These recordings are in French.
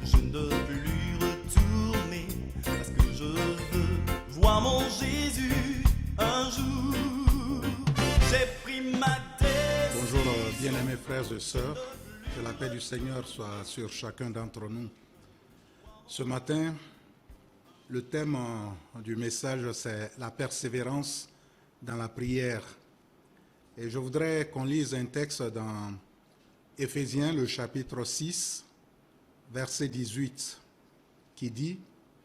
je ne veux plus retourner, parce que je veux voir mon Jésus un jour. J'ai pris ma décision. Bonjour bien-aimés frères et sœurs, que la paix du Seigneur soit sur chacun d'entre nous. Ce matin, le thème du message, c'est la persévérance dans la prière. Et je voudrais qu'on lise un texte dans Éphésiens, le chapitre 6, verset 18, qui dit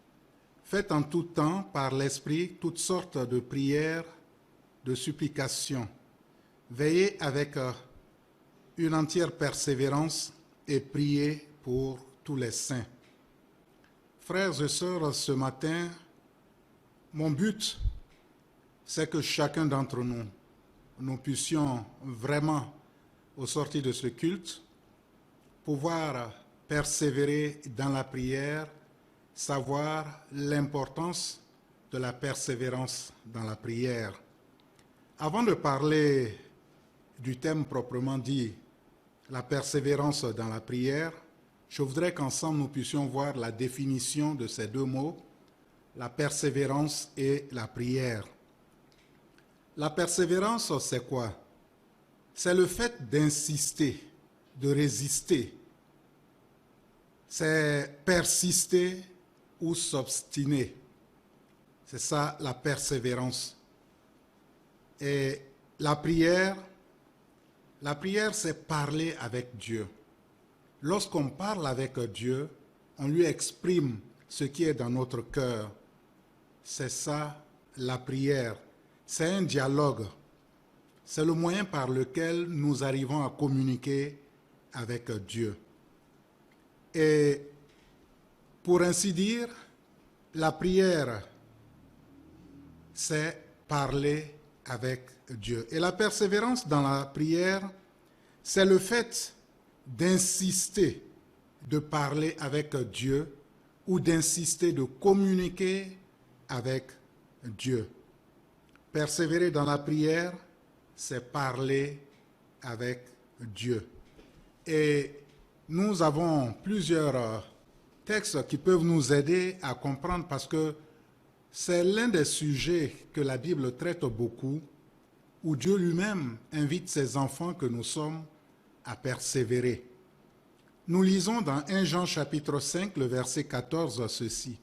« Faites en tout temps, par l'Esprit, toutes sortes de prières, de supplications. Veillez avec une entière persévérance et priez pour tous les saints. » Frères et sœurs, ce matin, mon but, c'est que chacun d'entre nous, nous puissions vraiment, au sortir de ce culte, pouvoir persévérer dans la prière, savoir l'importance de la persévérance dans la prière. Avant de parler du thème proprement dit, la persévérance dans la prière, je voudrais qu'ensemble nous puissions voir la définition de ces deux mots, la persévérance et la prière. La persévérance, c'est quoi? C'est le fait d'insister, de résister. C'est persister ou s'obstiner. C'est ça la persévérance. Et la prière, c'est parler avec Dieu. Lorsqu'on parle avec Dieu, on lui exprime ce qui est dans notre cœur. C'est ça la prière. C'est un dialogue. C'est le moyen par lequel nous arrivons à communiquer avec Dieu. Et pour ainsi dire, la prière, c'est parler avec Dieu. Et la persévérance dans la prière, c'est le fait d'insister, de parler avec Dieu ou d'insister, de communiquer avec Dieu. Persévérer dans la prière, c'est parler avec Dieu. Et nous avons plusieurs textes qui peuvent nous aider à comprendre parce que c'est l'un des sujets que la Bible traite beaucoup, où Dieu lui-même invite ses enfants que nous sommes à persévérer. Nous lisons dans 1 Jean chapitre 5, le verset 14, ceci.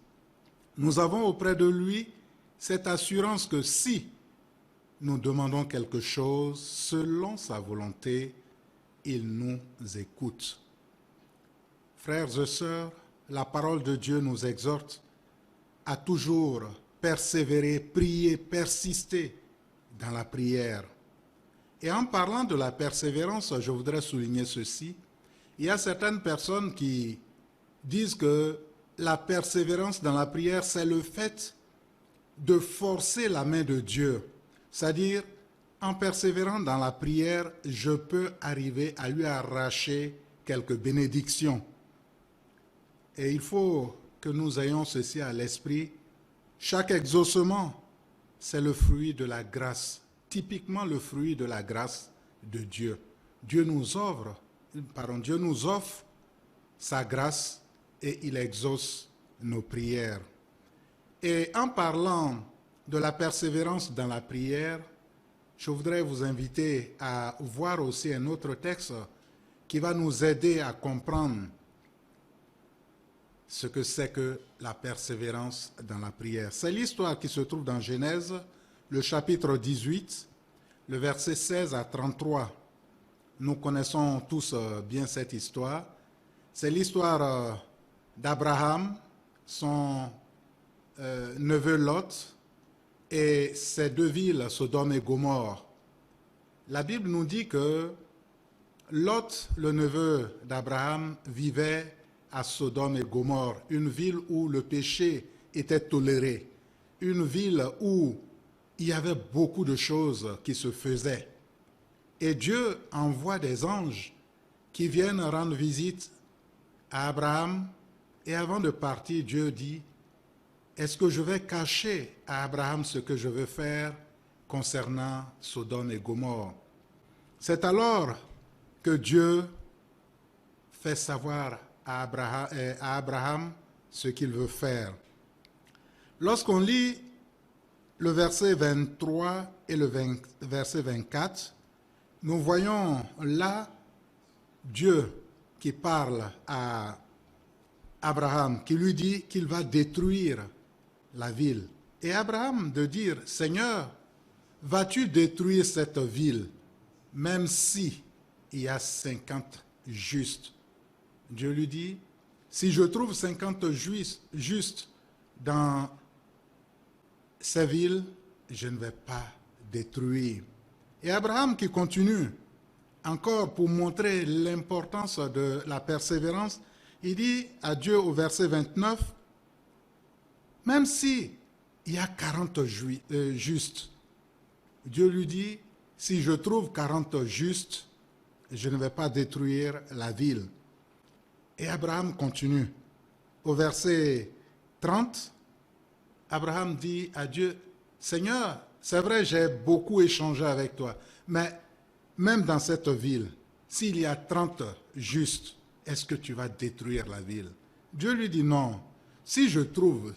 Nous avons auprès de lui cette assurance que si nous demandons quelque chose selon sa volonté, il nous écoute. Frères et sœurs, la parole de Dieu nous exhorte à toujours persévérer, prier, persister dans la prière. Et en parlant de la persévérance, je voudrais souligner ceci. Il y a certaines personnes qui disent que la persévérance dans la prière, c'est le fait de forcer la main de Dieu. C'est-à-dire, en persévérant dans la prière, je peux arriver à lui arracher quelques bénédictions. Et il faut que nous ayons ceci à l'esprit. Chaque exaucement, c'est le fruit de la grâce. Typiquement le fruit de la grâce de Dieu. Dieu nous offre sa grâce et il exauce nos prières. Et en parlant de la persévérance dans la prière, je voudrais vous inviter à voir aussi un autre texte qui va nous aider à comprendre ce que c'est que la persévérance dans la prière. C'est l'histoire qui se trouve dans Genèse, le chapitre 18, le verset 16 à 33. Nous connaissons tous bien cette histoire. C'est l'histoire d'Abraham, son neveu Lot, et ses deux villes, Sodome et Gomorrhe. La Bible nous dit que Lot, le neveu d'Abraham, vivait à Sodome et Gomorrhe, une ville où le péché était toléré, une ville où il y avait beaucoup de choses qui se faisaient. Et Dieu envoie des anges qui viennent rendre visite à Abraham. Et avant de partir, Dieu dit, est-ce que je vais cacher à Abraham ce que je veux faire concernant Sodome et Gomorrhe? C'est alors que Dieu fait savoir à Abraham ce qu'il veut faire. Lorsqu'on lit le verset 23 et le verset 24, nous voyons là Dieu qui parle à Abraham, qui lui dit qu'il va détruire la ville. Et Abraham de dire, Seigneur, vas-tu détruire cette ville, même si il y a 50 justes? Dieu lui dit, si je trouve 50 justes dans ces villes, je ne vais pas détruire. Et Abraham qui continue, encore pour montrer l'importance de la persévérance, il dit à Dieu au verset 29, même si il y a 40 justes, Dieu lui dit, si je trouve 40 justes, je ne vais pas détruire la ville. Et Abraham continue. Au verset 30, Abraham dit à Dieu, Seigneur, c'est vrai, j'ai beaucoup échangé avec toi, mais même dans cette ville, s'il y a 30 justes, est-ce que tu vas détruire la ville? Dieu lui dit non. Si je trouve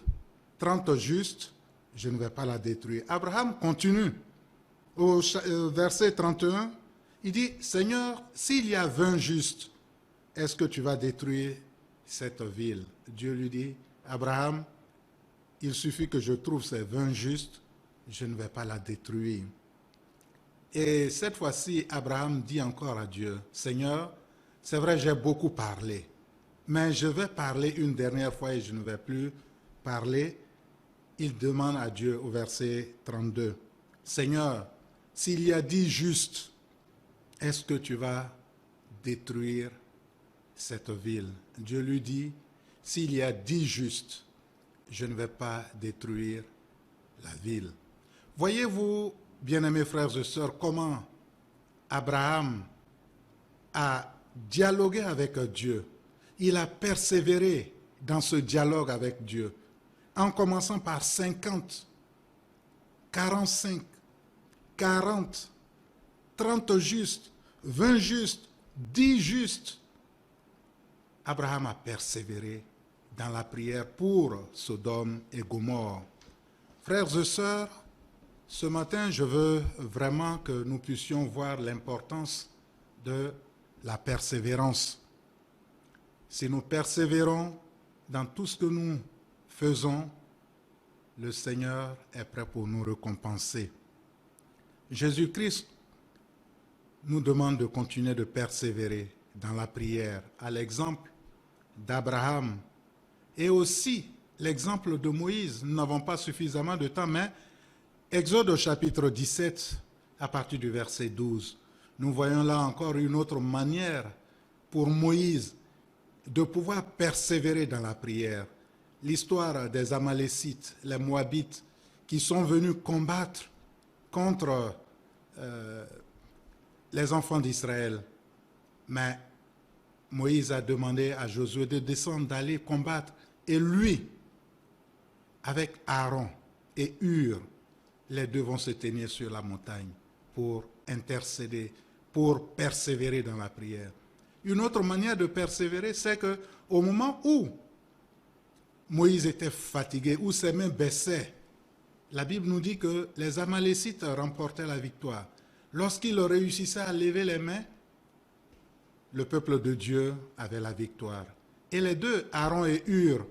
30 justes, je ne vais pas la détruire. Abraham continue. Au verset 31, il dit, Seigneur, s'il y a 20 justes, est-ce que tu vas détruire cette ville? Dieu lui dit, Abraham, il suffit que je trouve ces 20 justes, je ne vais pas la détruire. Et cette fois-ci, Abraham dit encore à Dieu, Seigneur, c'est vrai, j'ai beaucoup parlé, mais je vais parler une dernière fois et je ne vais plus parler. Il demande à Dieu au verset 32, Seigneur, s'il y a 10 justes, est-ce que tu vas détruire cette ville? Dieu lui dit, s'il y a 10 justes, je ne vais pas détruire la ville. Voyez-vous, bien-aimés frères et sœurs, comment Abraham a dialogué avec Dieu. Il a persévéré dans ce dialogue avec Dieu, en commençant par 50, 45, 40, 30 justes, 20 justes, 10 justes. Abraham a persévéré dans la prière pour Sodome et Gomorrhe. Frères et sœurs, ce matin, je veux vraiment que nous puissions voir l'importance de la persévérance. Si nous persévérons dans tout ce que nous faisons, le Seigneur est prêt pour nous récompenser. Jésus-Christ nous demande de continuer de persévérer dans la prière, à l'exemple d'Abraham et aussi l'exemple de Moïse. Nous n'avons pas suffisamment de temps, mais Exode au chapitre 17, à partir du verset 12, nous voyons là encore une autre manière pour Moïse de pouvoir persévérer dans la prière. L'histoire des Amalécites, les Moabites, qui sont venus combattre contre les enfants d'Israël. Mais Moïse a demandé à Josué de descendre, d'aller combattre. Et lui, avec Aaron et Hur, les deux vont se tenir sur la montagne pour intercéder, pour persévérer dans la prière. Une autre manière de persévérer, c'est qu'au moment où Moïse était fatigué, où ses mains baissaient, la Bible nous dit que les Amalécites remportaient la victoire. Lorsqu'il réussissait à lever les mains, le peuple de Dieu avait la victoire. Et les deux, Aaron et Hur,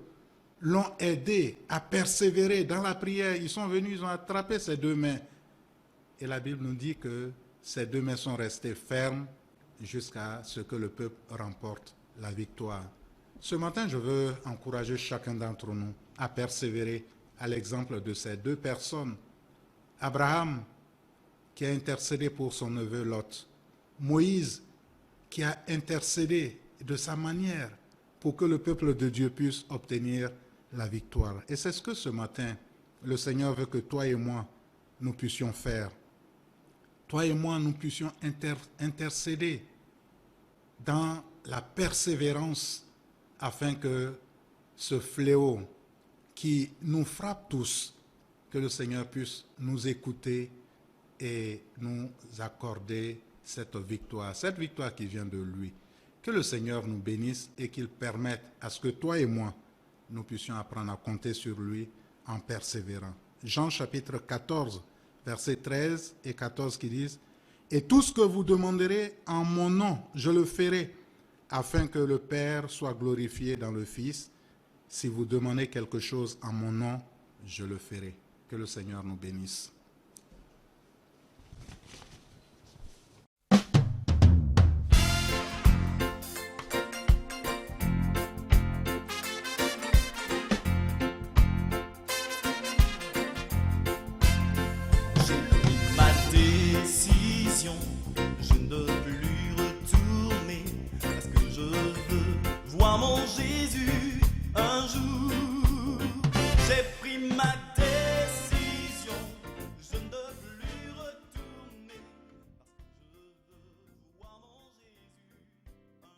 l'ont aidé à persévérer dans la prière. Ils sont venus, ils ont attrapé ses deux mains. Et la Bible nous dit que ces deux mains sont restées fermes jusqu'à ce que le peuple remporte la victoire. Ce matin, je veux encourager chacun d'entre nous à persévérer à l'exemple de ces deux personnes. Abraham, qui a intercédé pour son neveu Lot. Moïse, qui a intercédé de sa manière pour que le peuple de Dieu puisse obtenir la victoire. Et c'est ce que ce matin, le Seigneur veut que toi et moi, nous puissions faire. Toi et moi, nous puissions intercéder dans la persévérance afin que ce fléau qui nous frappe tous, que le Seigneur puisse nous écouter et nous accorder cette victoire qui vient de lui. Que le Seigneur nous bénisse et qu'il permette à ce que toi et moi, nous puissions apprendre à compter sur lui en persévérant. Jean chapitre 14, versets 13 et 14 qui disent « Et tout ce que vous demanderez en mon nom, je le ferai, afin que le Père soit glorifié dans le Fils. Si vous demandez quelque chose en mon nom, je le ferai. » Que le Seigneur nous bénisse. Je ne dois plus retourner parce que je veux voir mon Jésus un jour. J'ai pris ma